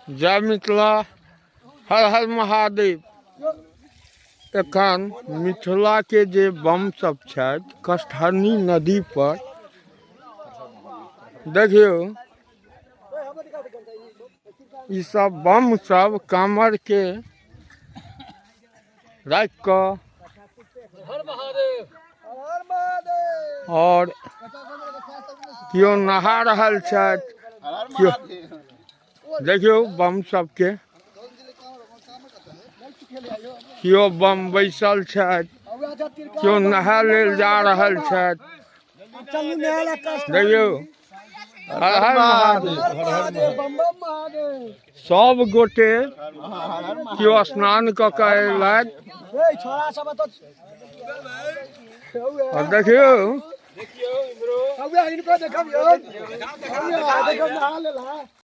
जय मिथिला, हर हर महादेव। एखन मिथिला के जे बम सब छथि कष्टहरनी नदी पर देखियो, ई सब बम सब कामर के राख कऽ और कियो नहा रहल छथि, कियो देखियो बम सबके, कियो बम बैसल छथि, कियो नहाय लेल जा रहल छथि। देखियो, हर हर महादेव। सब गोटे कियो स्नान कऽ कऽ अयलथि और देखियो